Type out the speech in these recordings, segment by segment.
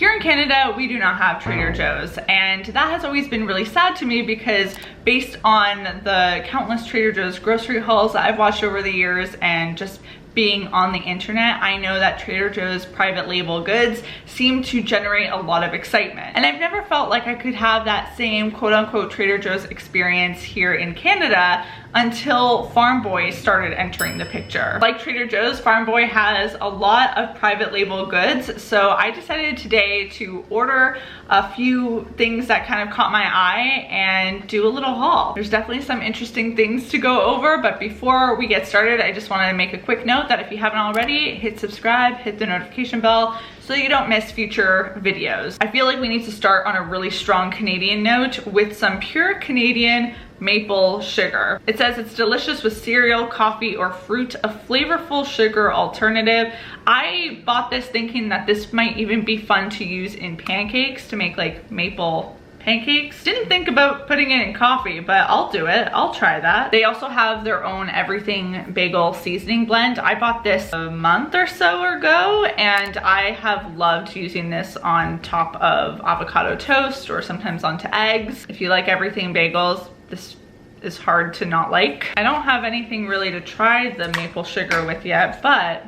Here in Canada, we do not have Trader Joe's, and that has always been really sad to me because based on the countless Trader Joe's grocery hauls that I've watched over the years and just being on the internet, I know that Trader Joe's private label goods seem to generate a lot of excitement. And I've never felt like I could have that same quote-unquote Trader Joe's experience here in Canada until Farm Boy started entering the picture. Like Trader Joe's, Farm Boy has a lot of private label goods, so I decided today to order a few things that kind of caught my eye and do a little haul. There's definitely some interesting things to go over, but before we get started, I just wanted to make a quick note that if you haven't already, hit subscribe, hit the notification bell so you don't miss future videos. I feel like we need to start on a really strong Canadian note with some pure Canadian maple sugar. It says it's delicious with cereal, coffee, or fruit, a flavorful sugar alternative. I bought this thinking that this might even be fun to use in pancakes to make like maple pancakes. Didn't think about putting it in coffee, but I'll do it. I'll try that. They also have their own everything bagel seasoning blend. I bought this a month or so ago, and I have loved using this on top of avocado toast or sometimes onto eggs. If you like everything bagels, this is hard to not like. I don't have anything really to try the maple sugar with yet, but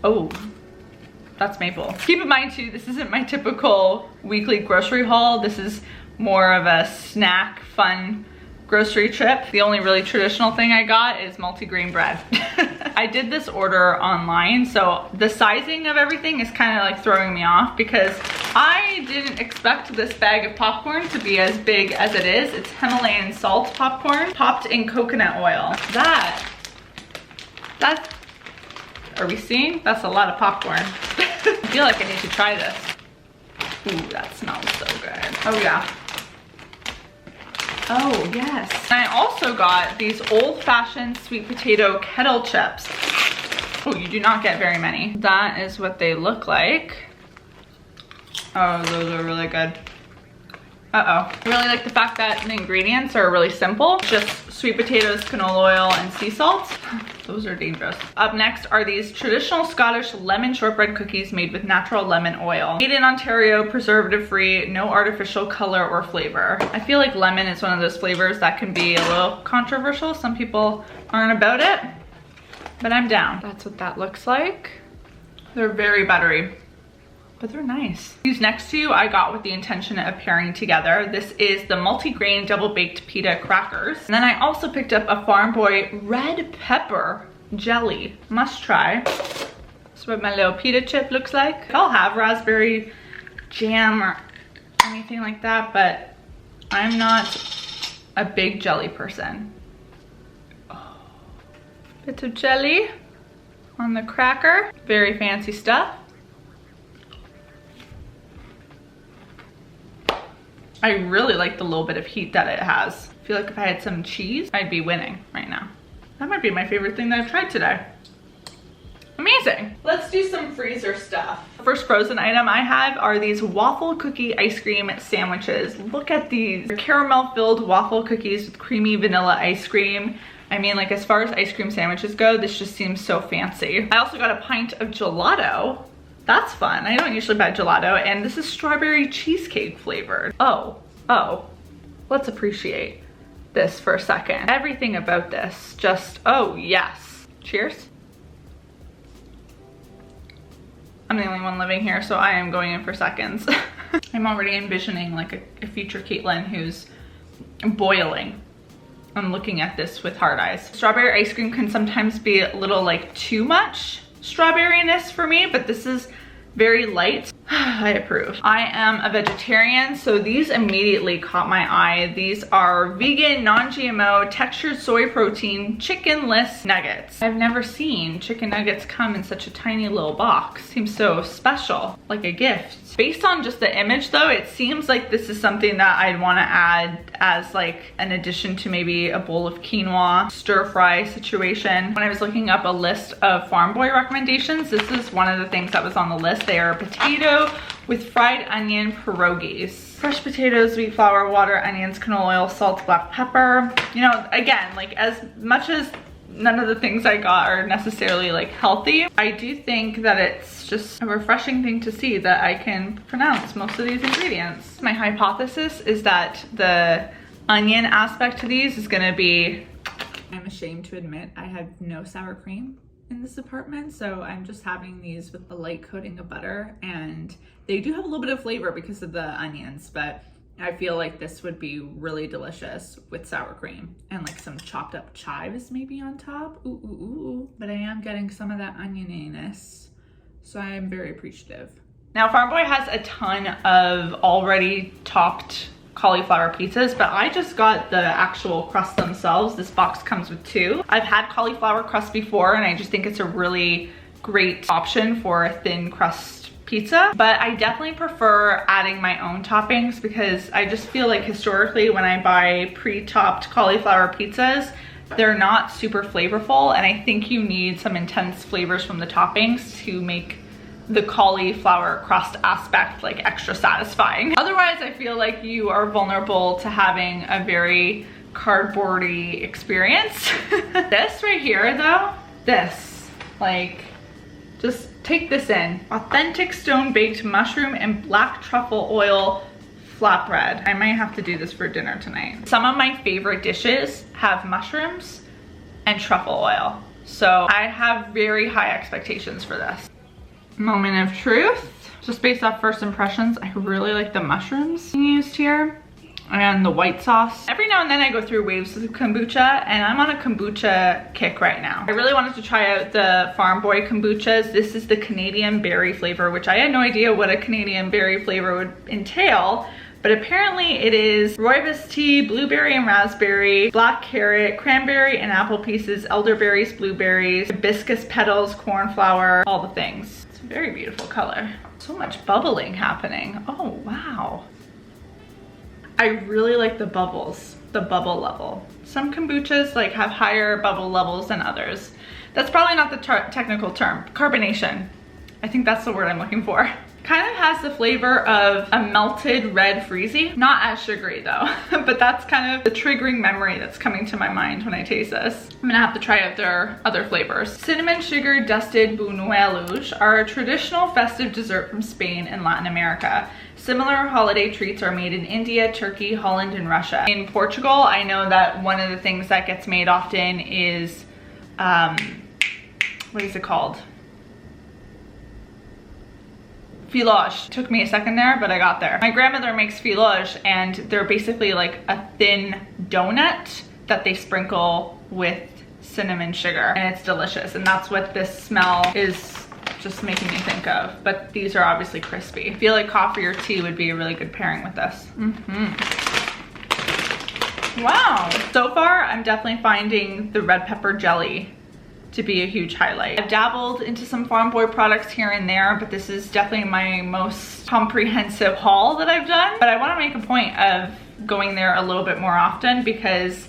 oh, that's maple. Keep in mind too, this isn't my typical weekly grocery haul. This is more of a snack, fun grocery trip. The only really traditional thing I got is multigrain bread. I did this order online, so the sizing of everything is kind of like throwing me off because I didn't expect this bag of popcorn to be as big as it is. It's Himalayan salt popcorn popped in coconut oil. That's, are we seeing? That's a lot of popcorn. I feel like I need to try this. Ooh, that smells so good. Oh yeah. Oh yes. And I also got these old-fashioned sweet potato kettle chips. Oh, you do not get very many. That is what they look like. Oh, those are really good. Uh-oh. I really like the fact that the ingredients are really simple. Just sweet potatoes, canola oil, and sea salt. Those are dangerous. Up next are these traditional Scottish lemon shortbread cookies made with natural lemon oil. Made in Ontario, preservative-free, no artificial color or flavor. I feel like lemon is one of those flavors that can be a little controversial. Some people aren't about it, but I'm down. That's what that looks like. They're very buttery, but they're nice. These next two I got with the intention of pairing together. This is the multi-grain double-baked pita crackers. And then I also picked up a Farm Boy red pepper jelly. Must try. That's what my little pita chip looks like. I'll have raspberry jam or anything like that, but I'm not a big jelly person. Oh. Bit of jelly on the cracker. Very fancy stuff. I really like the little bit of heat that it has. I feel like if I had some cheese, I'd be winning right now. That might be my favorite thing that I've tried today. Amazing. Let's do some freezer stuff. The first frozen item I have are these waffle cookie ice cream sandwiches. Look at these. They're caramel filled waffle cookies with creamy vanilla ice cream. I mean, like as far as ice cream sandwiches go, this just seems so fancy. I also got a pint of gelato. That's fun. I don't usually buy gelato, and this is strawberry cheesecake flavored. Oh, let's appreciate this for a second. Everything about this just, oh yes. Cheers. I'm the only one living here, so I am going in for seconds. I'm already envisioning like a future Caitlin who's boiling. I'm looking at this with hard eyes. Strawberry ice cream can sometimes be a little like too much strawberryness for me, but this is very light. I approve. I am a vegetarian, so these immediately caught my eye. These are vegan, non-GMO, textured soy protein, chickenless nuggets. I've never seen chicken nuggets come in such a tiny little box. Seems so special, like a gift. Based on just the image though, it seems like this is something that I'd want to add as like an addition to maybe a bowl of quinoa, stir fry situation. When I was looking up a list of Farm Boy recommendations, this is one of the things that was on the list. They are potato with fried onion pierogies. Fresh potatoes, wheat flour, water, onions, canola oil, salt, black pepper. You know, again, like as much as none of the things I got are necessarily like healthy. I do think that it's just a refreshing thing to see that I can pronounce most of these ingredients. My hypothesis is that the onion aspect to these is gonna be, I'm ashamed to admit I have no sour cream in this apartment, so I'm just having these with a light coating of butter, and they do have a little bit of flavor because of the onions, but I feel like this would be really delicious with sour cream and like some chopped up chives maybe on top. Ooh, ooh, ooh. But I am getting some of that onioniness, so I am very appreciative. Now, Farm Boy has a ton of already topped cauliflower pizzas, but I just got the actual crust themselves. This box comes with 2. I've had cauliflower crust before, and I just think it's a really great option for a thin crust pizza, but I definitely prefer adding my own toppings because I just feel like historically when I buy pre-topped cauliflower pizzas, they're not super flavorful, and I think you need some intense flavors from the toppings to make the cauliflower crust aspect like extra satisfying. Otherwise, I feel like you are vulnerable to having a very cardboardy experience. This right here though, this, like, just take this in. Authentic stone baked mushroom and black truffle oil flatbread. I might have to do this for dinner tonight. Some of my favorite dishes have mushrooms and truffle oil, so I have very high expectations for this. Moment of truth. Just based off first impressions, I really like the mushrooms being used here and the white sauce. Every now and then I go through waves of kombucha, and I'm on a kombucha kick right now. I really wanted to try out the Farm Boy kombuchas. This is the Canadian berry flavor, which I had no idea what a Canadian berry flavor would entail, but apparently it is rooibos tea, blueberry and raspberry, black carrot, cranberry and apple pieces, elderberries, blueberries, hibiscus petals, corn flour, all the things. It's a very beautiful color. So much bubbling happening. Oh, wow. I really like the bubbles, the bubble level. Some kombuchas like have higher bubble levels than others. That's probably not the technical term. Carbonation. I think that's the word I'm looking for. Kind of has the flavor of a melted red freezy. Not as sugary though, but that's kind of the triggering memory that's coming to my mind when I taste this. I'm gonna have to try out their other flavors. Cinnamon sugar dusted buñuelos are a traditional festive dessert from Spain and Latin America. Similar holiday treats are made in India, Turkey, Holland, and Russia. In Portugal, I know that one of the things that gets made often is, what is it called? Filoche. Took me a second there, but I got there. My grandmother makes filoche, and they're basically like a thin donut that they sprinkle with cinnamon sugar, and it's delicious. And that's what this smell is just making me think of. But these are obviously crispy. I feel like coffee or tea would be a really good pairing with this. Wow. So far, I'm definitely finding the red pepper jelly to be a huge highlight. I've dabbled into some Farm Boy products here and there, but this is definitely my most comprehensive haul that I've done. But I want to make a point of going there a little bit more often because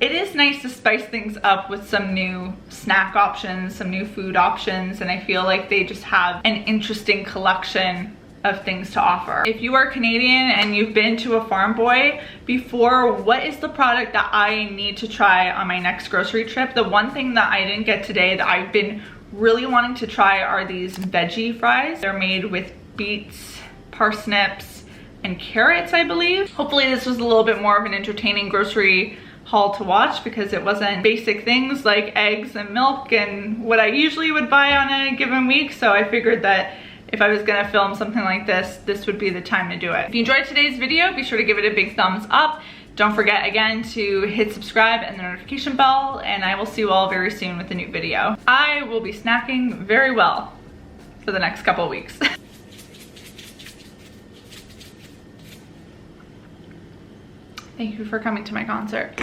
it is nice to spice things up with some new snack options, some new food options, and I feel like they just have an interesting collection of things to offer. If you are Canadian and you've been to a Farm Boy before, what is the product that I need to try on my next grocery trip? The one thing that I didn't get today that I've been really wanting to try are these veggie fries. They're made with beets, parsnips, and carrots, I believe. Hopefully this was a little bit more of an entertaining grocery haul to watch because it wasn't basic things like eggs and milk and what I usually would buy on a given week. So I figured that if I was gonna film something like this, this would be the time to do it. If you enjoyed today's video, be sure to give it a big thumbs up. Don't forget again to hit subscribe and the notification bell, and I will see you all very soon with a new video. I will be snacking very well for the next couple of weeks. Thank you for coming to my concert.